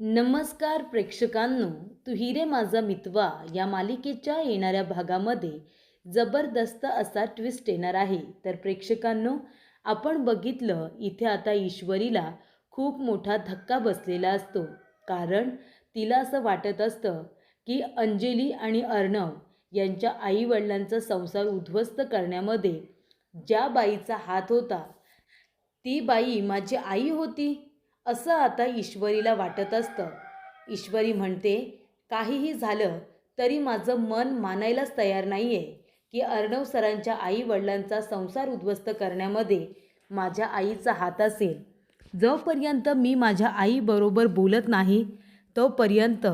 नमस्कार प्रेक्षकांनो, तू हिरे माझा मितवा या मालिकेच्या येणाऱ्या भागामध्ये जबरदस्त असा ट्विस्ट येणार आहे. तर प्रेक्षकांनो, आपण बघितलं इथे आता ईश्वरीला खूप मोठा धक्का बसलेला असतो. कारण तिला असं वाटत असतं की अंजली आणि अर्णव यांच्या आईवडिलांचा संसार उद्ध्वस्त करण्यामध्ये ज्या बाईचा हात होता ती बाई माझी आई होती, असं आता ईश्वरीला वाटत असतं. ईश्वरी म्हणते, काहीही झालं तरी माझं मन मानायलाच तयार नाही आहे की अर्णव सरांच्या आई वडिलांचा संसार उद्ध्वस्त करण्यामध्ये माझ्या आईचा हात असेल. जोपर्यंत मी माझ्या आईबरोबर बोलत नाही तोपर्यंत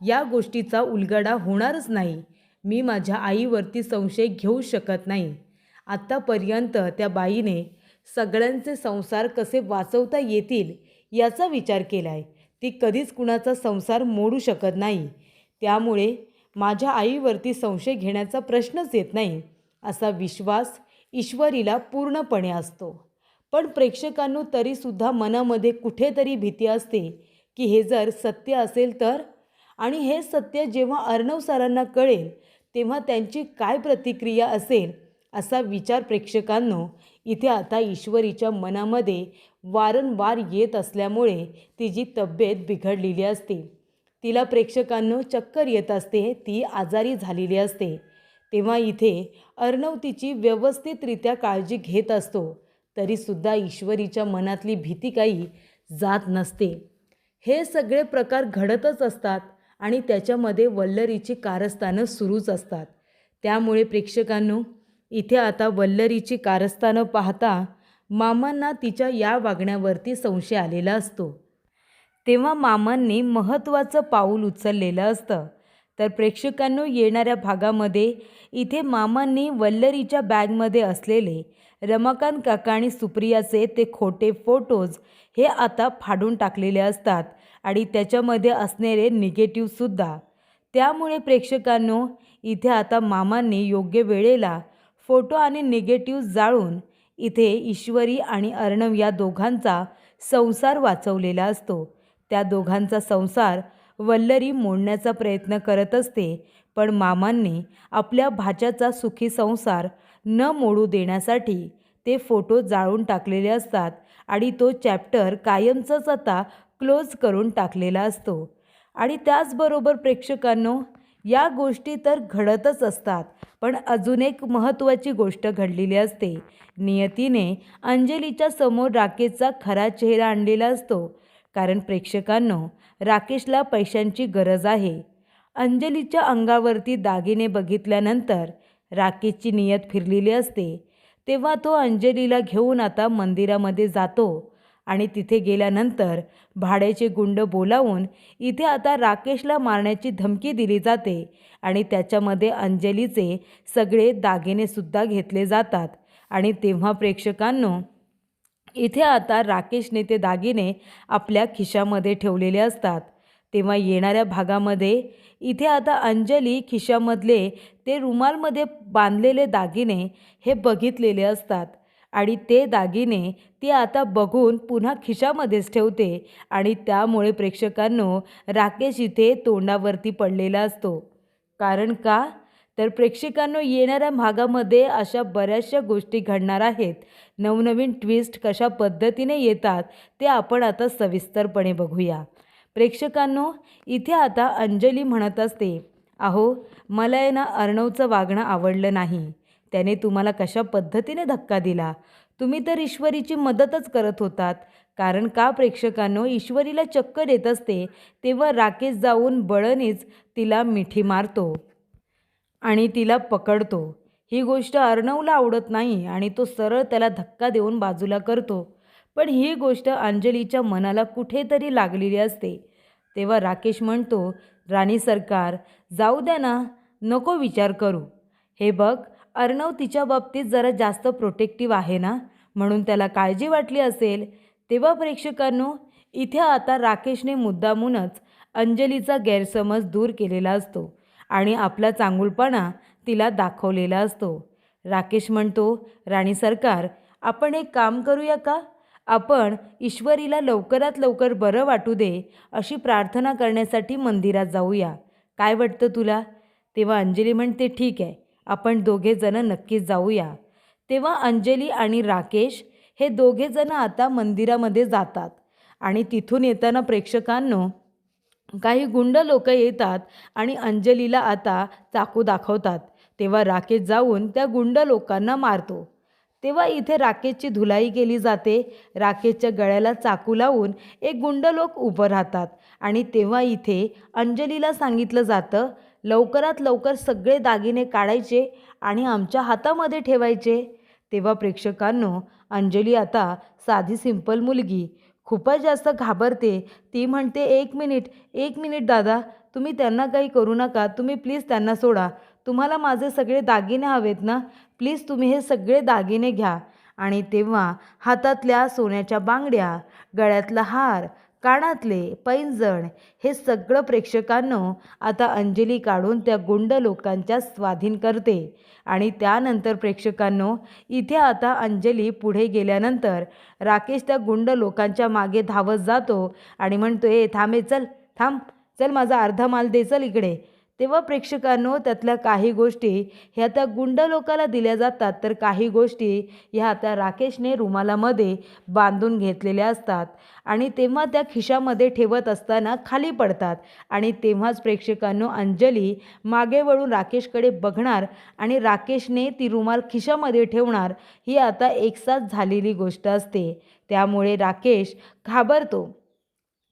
या गोष्टीचा उलगडा होणारच नाही. मी माझ्या आईवरती संशय घेऊ शकत नाही. आत्तापर्यंत त्या बाईने सगळ्यांचे संसार कसे वाचवता येतील याचा विचार केला आहे. ती कधीच कुणाचा संसार मोडू शकत नाही. त्यामुळे माझ्या आईवरती संशय घेण्याचा प्रश्नच येत नाही, असा विश्वास ईश्वरीला पूर्णपणे असतो. पण प्रेक्षकांनो, तरीसुद्धा मनामध्ये कुठेतरी भीती असते की हे जर सत्य असेल तर, आणि हे सत्य जेव्हा अर्णव सरांना कळेल तेव्हा त्यांची काय प्रतिक्रिया असेल, असा विचार प्रेक्षकांनो इथे आता ईश्वरीच्या मनामध्ये वारंवार येत असल्यामुळे तिची तब्येत बिघडलेली असते. तिला प्रेक्षकांनो चक्कर येत असते, ती आजारी झालेली असते. तेव्हा इथे अर्णव तिची व्यवस्थितरित्या काळजी घेत असतो. तरीसुद्धा ईश्वरीच्या मनातली भीती काही जात नसते. हे सगळे प्रकार घडतच असतात आणि त्याच्यामध्ये वल्लरीची कारस्थानं सुरूच असतात. त्यामुळे प्रेक्षकांनो, इथे आता वल्लरीची कारस्थानं पाहता मामांना तिच्या या वागण्यावरती संशय आलेला असतो. तेव्हा मामांनी महत्त्वाचं पाऊल उचललेलं असतं. तर प्रेक्षकांनो, येणाऱ्या भागामध्ये इथे मामांनी वल्लरीच्या बॅगमध्ये असलेले रमाकांत काका आणि सुप्रियाचे ते खोटे फोटोज हे आता फाडून टाकलेले असतात आणि त्याच्यामध्ये असणारे निगेटिव्हसुद्धा. त्यामुळे प्रेक्षकांनो, इथे आता मामांनी योग्य वेळेला फोटो आणि निगेटिव्ह जाळून इथे ईश्वरी आणि अर्णव या दोघांचा संसार वाचवलेला असतो. त्या दोघांचा संसार वल्लरी मोडण्याचा प्रयत्न करत असते, पण मामांनी आपल्या भाच्याचा सुखी संसार न मोडू देण्यासाठी ते फोटो जाळून टाकलेले असतात आणि तो चॅप्टर कायमचाच आता क्लोज करून टाकलेला असतो. आणि त्याचबरोबर प्रेक्षकांनो, या गोष्टी तर घडतच असतात, पण अजून एक महत्त्वाची गोष्ट घडलेली असते. नियतीने अंजलीच्या समोर राकेशचा खरा चेहरा आणलेला असतो. कारण प्रेक्षकांनो, राकेशला पैशांची गरज आहे. अंजलीच्या अंगावरती दागिने बघितल्यानंतर राकेशची नियत फिरलेली असते. तेव्हा तो अंजलीला घेऊन आता मंदिरामध्ये जातो आणि तिथे गेल्यानंतर भाड्याचे गुंड बोलावून इथे आता राकेशला मारण्याची धमकी दिली जाते आणि त्याच्यामध्ये अंजलीचे सगळे दागिनेसुद्धा घेतले जातात. आणि तेव्हा प्रेक्षकांनो, इथे आता राकेशने ते दागिने आपल्या खिशामध्ये ठेवलेले असतात. तेव्हा येणाऱ्या भागामध्ये इथे आता अंजली खिशामधले ते रुमालमध्ये बांधलेले दागिने हे बघितलेले असतात आणि ते दागिने ती आता बघून पुन्हा खिशामध्येच ठेवते आणि त्यामुळे प्रेक्षकांनो, राकेश इथे तोंडावरती पडलेला असतो. कारण का, तर प्रेक्षकांनो, येणाऱ्या भागामध्ये अशा बऱ्याचशा गोष्टी घडणार आहेत. नवनवीन ट्विस्ट कशा पद्धतीने येतात ते आपण आता सविस्तरपणे बघूया. प्रेक्षकांनो, इथे आता अंजली म्हणत असते, अहो, मला आहे ना अर्णवचं वागणं आवडलं नाही. त्याने तुम्हाला कशा पद्धतीने धक्का दिला. तुम्ही तर ईश्वरीची मदतच करत होतात. कारण का प्रेक्षकांनो, ईश्वरीला चक्कर येत असते तेव्हा राकेश जाऊन बळणीच तिला मिठी मारतो आणि तिला पकडतो. ही गोष्ट अर्णवला आवडत नाही आणि तो सरळ त्याला धक्का देऊन बाजूला करतो. पण ही गोष्ट अंजलीच्या मनाला कुठेतरी लागलेली असते. तेव्हा राकेश म्हणतो, राणी सरकार, जाऊ द्या ना, नको विचार करू. हे बघ, अर्णव तिच्या बाबतीत जरा जास्त प्रोटेक्टिव्ह आहे ना, म्हणून त्याला काळजी वाटली असेल. तेव्हा प्रेक्षकांनो, इथे आता राकेशने मुद्दामूनच अंजलीचा गैरसमज दूर केलेला असतो आणि आपला चांगुलपणा तिला दाखवलेला असतो. राकेश म्हणतो, राणी सरकार, आपण एक काम करूया का, आपण ईश्वरीला लवकरात लवकर बरं वाटू दे अशी प्रार्थना करण्यासाठी मंदिरात जाऊया. काय वाटतं तुला? तेव्हा अंजली म्हणते, ठीक आहे, आपण दोघेजणं नक्कीच जाऊया. तेव्हा अंजली आणि राकेश हे दोघेजणं आता मंदिरामध्ये जातात आणि तिथून येताना प्रेक्षकांनो काही गुंड लोक येतात आणि अंजलीला आता चाकू दाखवतात. तेव्हा राकेश जाऊन त्या गुंड लोकांना मारतो. तेव्हा इथे राकेशची धुलाई केली जाते. राकेशच्या गळ्याला चाकू लावून एक गुंड लोक उभं राहतात आणि तेव्हा इथे अंजलीला सांगितलं जातं, लवकरात लवकर सगळे दागिने काढायचे आणि आमच्या हातामध्ये ठेवायचे. तेव्हा प्रेक्षकांनो अंजली आता साधी सिंपल मुलगी खूपच जास्त घाबरते. ती म्हणते, एक मिनिट दादा, तुम्ही त्यांना काही करू नका, तुम्ही प्लीज त्यांना सोडा. तुम्हाला माझे सगळे दागिने हवेत ना, प्लीज तुम्ही हे सगळे दागिने घ्या. आणि तेव्हा हातातल्या सोन्याच्या बांगड्या, गळ्यातला हार, कानातले, पैंजण हे सगळं प्रेक्षकांनो आता अंजली काढून त्या गुंड लोकांच्या स्वाधीन करते. आणि त्यानंतर प्रेक्षकांनो इथे आता अंजली पुढे गेल्यानंतर राकेश त्या गुंड लोकांच्या मागे धावत जातो आणि म्हणतो, थांबे, चल थांब, चल माझा अर्धा माल दे, चल इकडे. तेव्हा प्रेक्षकांनो त्यातल्या काही गोष्टी ह्या त्या गुंड लोकाला दिल्या जातात, तर काही गोष्टी ह्या त्या राकेशने रुमालामध्ये बांधून घेतलेल्या असतात आणि तेव्हा त्या खिशामध्ये ठेवत असताना खाली पडतात. आणि तेव्हाच प्रेक्षकांनो अंजली मागे वळून राकेशकडे बघणार आणि राकेशने ती रुमाल खिशामध्ये ठेवणार. ही आता एकसाथ झालेली गोष्ट असते. त्यामुळे राकेश घाबरतो.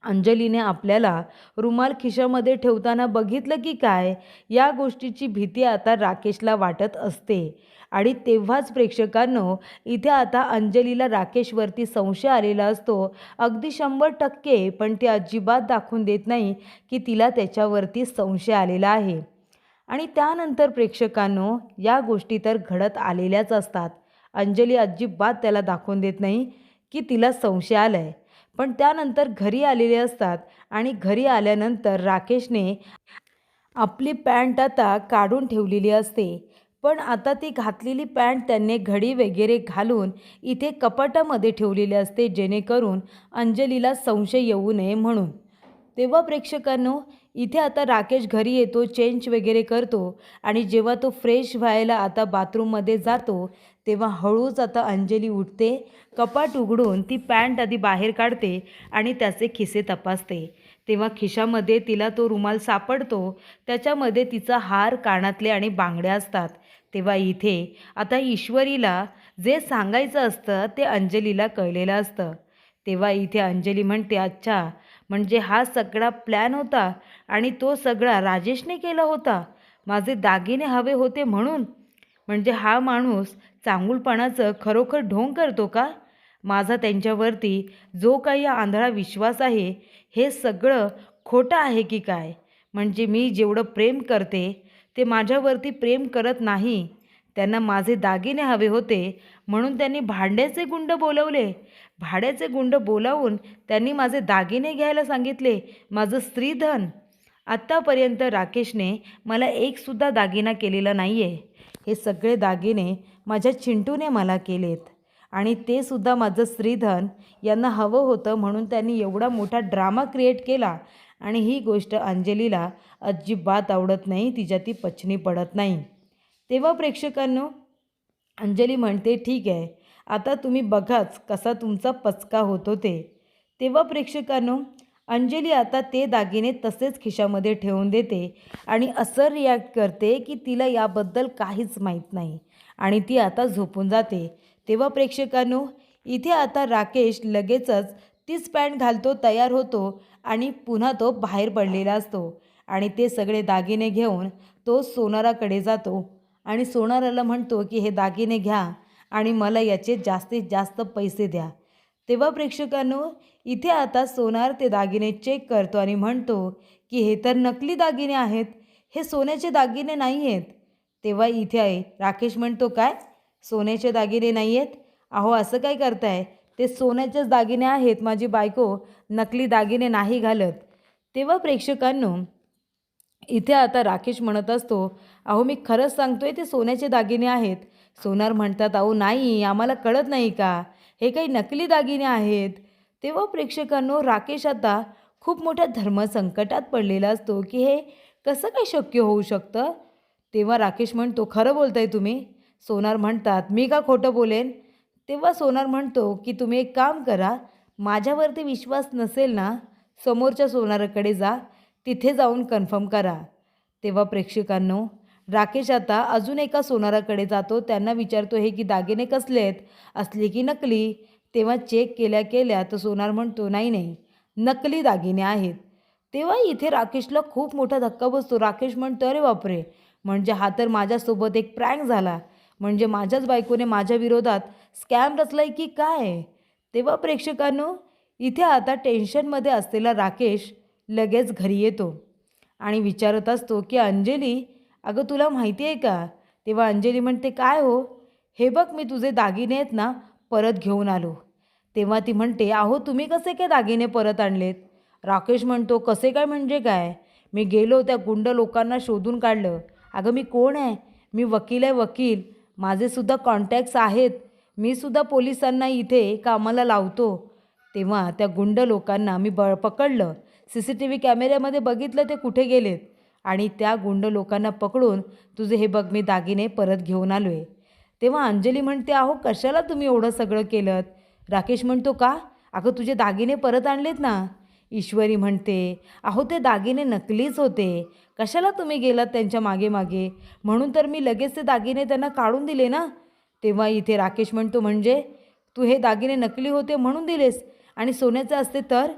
अंजलीने आपल्याला रुमाल खिशामध्ये ठेवताना बघितलं की काय, या गोष्टीची भीती आता राकेशला वाटत असते. आणि तेव्हाच प्रेक्षकांनो इथे आता अंजलीला राकेशवरती संशय आलेला असतो, अगदी 100%. पण ती अजिबात दाखवून देत नाही की तिला त्याच्यावरती संशय आलेला आहे. आणि त्यानंतर प्रेक्षकांनो या गोष्टी तर घडत आलेल्याच असतात. अंजली अजिबात त्याला दाखवून देत नाही की तिला संशय आला आहे. पण त्यानंतर घरी आलेले असतात आणि घरी आल्यानंतर राकेशने आपली पॅन्ट आता काढून ठेवलेली असते. पण आता ती घातलेली पॅन्ट त्यांनी घडी वगैरे घालून इथे कपाटामध्ये ठेवलेली असते, जेणेकरून अंजलीला संशय येऊ नये म्हणून. तेव्हा प्रेक्षकांनो इथे आता राकेश घरी येतो, चेंज वगैरे करतो आणि जेव्हा तो फ्रेश व्हायला आता बाथरूममध्ये जातो तेव्हा हळूच आता अंजली उठते, कपाट उघडून ती पॅन्ट आधी बाहेर काढते आणि त्याचे खिसे तपासते. तेव्हा खिशामध्ये तिला तो रुमाल सापडतो, त्याच्यामध्ये तिचा हार, कानातले आणि बांगड्या असतात. तेव्हा इथे आता ईश्वरीला जे सांगायचं असतं ते अंजलीला कळलेलं असतं. तेव्हा इथे अंजली म्हणते, अच्छा, म्हणजे हा सगळा प्लॅन होता आणि तो सगळा राजेशने केला होता. माझे दागिने हवे होते म्हणून. म्हणजे हा माणूस चांगुलपणाचं खरोखर ढोंग करतो का? माझा त्यांच्यावरती जो काही आंधळा विश्वास आहे हे सगळं खोटं आहे की काय? म्हणजे मी जेवढं प्रेम करते ते माझ्यावरती प्रेम करत नाही. त्यांना माझे दागिने हवे होते म्हणून त्यांनी भाड्याचे गुंड बोलवले. भाड्याचे गुंड बोलावून त्यांनी माझे दागिने घ्यायला सांगितले, माझं स्त्रीधन. आत्तापर्यंत राकेशने मला एकसुद्धा दागिना केलेला नाही आहे. हे सगळे दागिने माझ्या चिंटूने मला केलेत आणि ते सुद्धा माझं स्त्रीधन यांना हवं होतं म्हणून त्यांनी एवढा मोठा ड्रामा क्रिएट केला. आणि ही गोष्ट अंजलीला अजिबात आवडत नाही, तिच्या ती पचनी पडत नाही. तेव्हा प्रेक्षकांनो अंजली म्हणते, ठीक आहे, आता तुम्ही बघाच कसा तुमचा पचका होतो ते. तेव्हा प्रेक्षकांनो अंजली आता ते दागिने तसेच खिशामध्ये ठेवून देते आणि असं रिॲक्ट करते की तिला याबद्दल काहीच माहीत नाही आणि ती आता झोपून जाते. तेव्हा प्रेक्षकांनो इथे आता राकेश लगेचच तीच पॅन्ट घालतो, तयार होतो आणि पुन्हा तो बाहेर पडलेला असतो. आणि ते सगळे दागिने घेऊन तो सोनाराकडे जातो आणि सोनाराला म्हणतो की हे दागिने घ्या आणि मला याचे जास्तीत जास्त पैसे द्या. तेव्हा प्रेक्षकांनो इथे आता सोनार ते दागिने चेक करतो आणि म्हणतो की हे तर नकली दागिने आहेत, हे सोन्याचे दागिने नाही आहेत. तेव्हा इथे आहे राकेश म्हणतो, काय सोन्याचे दागिने नाही आहेत? अहो असं काय करताय, ते सोन्याचेच दागिने आहेत, माझी बायको नकली दागिने नाही घालत. तेव्हा प्रेक्षकांनो इथे आता राकेश म्हणत असतो, अहो मी खरंच सांगतोय ते सोन्याचे दागिने आहेत. सोनार म्हणतात, अहो नाही, आम्हाला कळत नाही का, हे काही नकली दागिने आहेत. तेव्हा प्रेक्षकांनो राकेश आता खूप मोठ्या धर्मसंकटात पडलेला असतो की हे कसं काय शक्य होऊ शकतं. तेव्हा राकेश म्हणतो, खरं बोलताय तुम्ही? सोनार म्हणतात, मी का खोटं बोलेन? तेव्हा सोनार म्हणतो की तुम्ही एक काम करा, माझ्यावरती विश्वास नसेल ना, समोरच्या सोनाराकडे जा, तिथे जाऊन कन्फर्म करा. तेव्हा प्रेक्षकांनो राकेश आता अजून एका सोनाराकडे जातो. त्यांना विचारतो, हे की दागिने कसले आहेत, असले की नकली? तेव्हा चेक केल्या केल्या तर सोनार म्हणतो, नाही नाही, नकली दागिने आहेत. तेव्हा इथे राकेशला खूप मोठा धक्का बसतो. राकेश म्हणतो, अरे बापरे, म्हणजे हा तर माझ्यासोबत एक प्रँक झाला. म्हणजे माझ्याच बायकोने माझ्या विरोधात स्कॅम रचलाय की काय? तेव्हा प्रेक्षकांनो इथे आता टेन्शनमध्ये असलेला राकेश लगेच घरी येतो आणि विचारत असतो की अंजली, अगं तुला माहिती आहे का? तेव्हा अंजली म्हणते, काय हो? हे बघ मी तुझे दागिने आहेत ना परत घेऊन आलो. तेव्हा ती म्हणते, अहो तुम्ही कसे काय दागिने परत आणलेत? राकेश म्हणतो, कसे काय म्हणजे काय? मी गेलो त्या गुंड लोकांना शोधून काढलं. अगं मी कोण आहे? मी वकील आहे, वकील. माझेसुद्धा कॉन्टॅक्ट्स आहेत. मी सुद्धा पोलिसांना इथे कामाला लावतो. तेव्हा त्या गुंड लोकांना मी पकडलं. CCTV कॅमेऱ्यामध्ये बघितलं ते कुठे गेलेत आणि त्या गुंड लोकांना पकडून तुझे हे बघ मी दागिने परत घेऊन आलो आहे. तेव्हा अंजली म्हणते, अहो कशाला तुम्ही एवढं सगळं केलं? राकेश म्हणतो, का? अगं तुझे दागिने परत आणलेत ना. ईश्वरी म्हणते, अहो ते दागिने नकलीच होते. कशाला तुम्ही गेलात त्यांच्या मागे मागे? म्हणून तर मी लगेच ते दागिने त्यांना काढून दिले ना. तेव्हा इथे राकेश म्हणतो, म्हणजे तू हे दागिने नकली होते म्हणून दिलेस आणि सोन्याचे असते तर?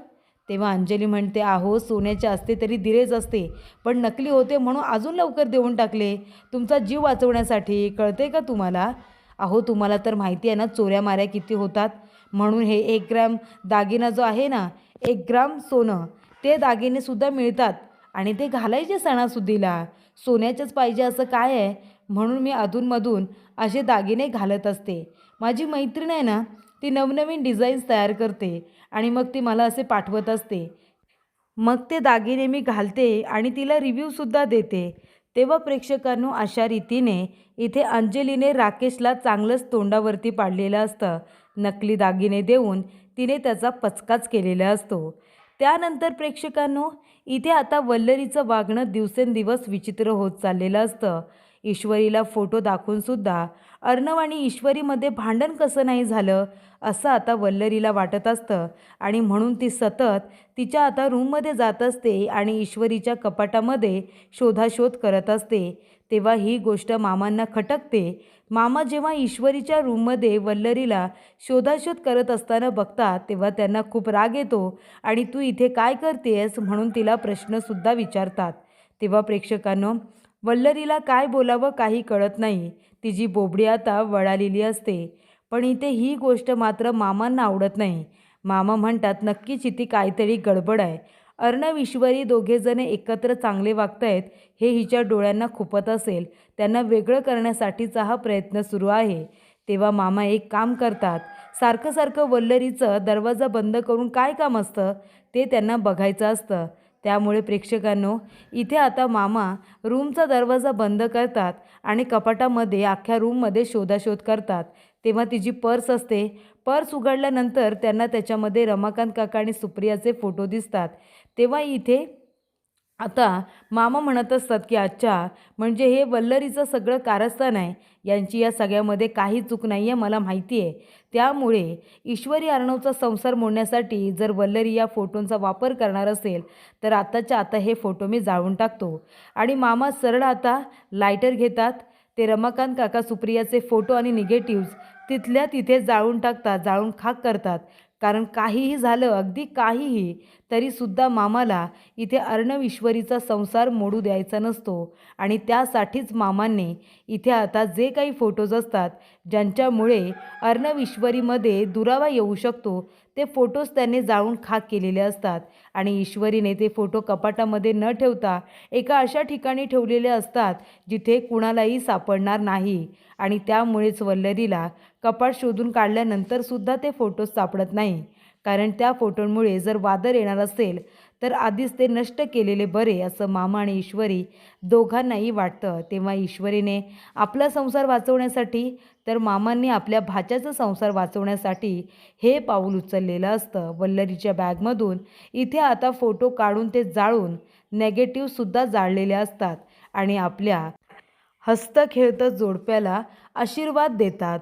तेव्हा अंजली म्हणते, अहो सोन्याचे असते तरी दिलेच असते, पण नकली होते म्हणून अजून लवकर देऊन टाकले तुमचा जीव वाचवण्यासाठी. कळते का तुम्हाला? अहो तुम्हाला तर माहिती आहे ना चोऱ्या माऱ्या किती होतात. म्हणून हे 1 ग्रॅम दागिना जो आहे ना, 1 ग्राम सोनं, ते दागिनेसुद्धा मिळतात आणि ते घालायचे सणासुदीला. सोन्याचेच पाहिजे असं काय आहे? म्हणून मी अधूनमधून असे दागिने घालत असते. माझी मैत्रीण आहे ना, ती नवनवीन डिझाईन्स तयार करते आणि मग ती मला असे पाठवत असते. मग ते दागिने मी घालते आणि तिला रिव्ह्यूसुद्धा देते. तेव्हा प्रेक्षकांनो अशा रीतीने इथे अंजलीने राकेशला चांगलंच तोंडावरती पाडलेलं असतं. नकली दागिने देऊन तिने त्याचा पचकाच केलेला असतो. त्यानंतर प्रेक्षकांनो इथे आता वल्लरीचं वागणं दिवसेंदिवस विचित्र होत चाललेलं असतं. ईश्वरीला फोटो दाखवूनसुद्धा अर्णव आणि ईश्वरीमध्ये भांडण कसं नाही झालं असं आता वल्लरीला वाटत असतं आणि म्हणून ती सतत तिच्या आता रूममध्ये जात असते आणि ईश्वरीच्या कपाटामध्ये शोधाशोध करत असते. तेव्हा ही गोष्ट मामांना खटकते. मामा जेव्हा ईश्वरीच्या रूममध्ये वल्लरीला शोधाशोध करत असताना बघतात तेव्हा त्यांना खूप राग येतो आणि तू इथे काय करतेस म्हणून तिला प्रश्नसुद्धा विचारतात. तेव्हा प्रेक्षकांनो वल्लरीला काय बोलावं काही कळत नाही. तिची बोबडी आता वळालेली असते. पण इथे ही गोष्ट मात्र मामांना आवडत नाही. मामा म्हणतात, नक्कीच इथे काहीतरी गडबड आहे. अर्णव ईश्वरी दोघेजण एकत्र चांगले वागतायत हे हिच्या डोळ्यांना खुपत असेल. त्यांना वेगळं करण्यासाठीचा हा प्रयत्न सुरू आहे. तेव्हा मामा एक काम करतात, सारखं सारखं वल्लरीचं दरवाजा बंद करून काय काम असतं ते त्यांना बघायचं असतं. त्यामुळे प्रेक्षकांनो इथे आता मामा रूमचा दरवाजा बंद करतात आणि कपाटामध्ये अख्ख्या रूममध्ये शोधाशोध करतात. तेव्हा तिची पर्स असते. पर्स उघडल्यानंतर त्यांना त्याच्यामध्ये रमाकांत काका आणि सुप्रियाचे फोटो दिसतात. तेव्हा इथे आता मामा म्हणत असतात की अच्छा, म्हणजे हे वल्लरीचं सगळं कारस्थान आहे. यांची या सगळ्यामध्ये काही चूक नाही आहे, मला माहिती आहे. त्यामुळे ईश्वरी अर्णवचा संसार मोडण्यासाठी जर वल्लरी या फोटोंचा वापर करणार असेल तर आत्ताच्या आता हे फोटो मी जाळून टाकतो. आणि मामा सरळ आता लायटर घेतात. ते रमाकांत काका सुप्रियाचे फोटो आणि निगेटिव्ह्ज तिथल्या तिथे जाळून टाकतात, जाळून खाक करतात. कारण काहीही झालं, अगदी काहीही, तरीसुद्धा मामाला इथे अर्णव ईश्वरीचा संसार मोडू द्यायचा नसतो. आणि त्यासाठीच मामांनी इथे आता जे काही फोटोज असतात ज्यांच्यामुळे अर्णव ईश्वरीमध्ये दुरावा येऊ शकतो ते फोटोज त्यांनी जाळून खाक केलेले असतात. आणि ईश्वरीने ते फोटो कपाटामध्ये न ठेवता एका अशा ठिकाणी ठेवलेले असतात जिथे कुणालाही सापडणार नाही. आणि त्यामुळेच वल्लरीला कपाट शोधून काढल्यानंतरसुद्धा ते फोटोज सापडत नाही. कारण त्या फोटोंमुळे जर वादळ येणार असेल तर आधीच ते नष्ट केलेले बरे असं मामा आणि ईश्वरी दोघांनाही वाटतं. तेव्हा ईश्वरीने आपला संसार वाचवण्यासाठी तर मामांनी आपल्या भाच्याचा संसार वाचवण्यासाठी हे पाऊल उचललेलं असतं. वल्लरीच्या बॅगमधून इथे आता फोटो काढून ते जाळून नेगेटिव्हसुद्धा जाळलेले असतात आणि आपल्या हसतं खेळतं जोडप्याला आशीर्वाद देतात.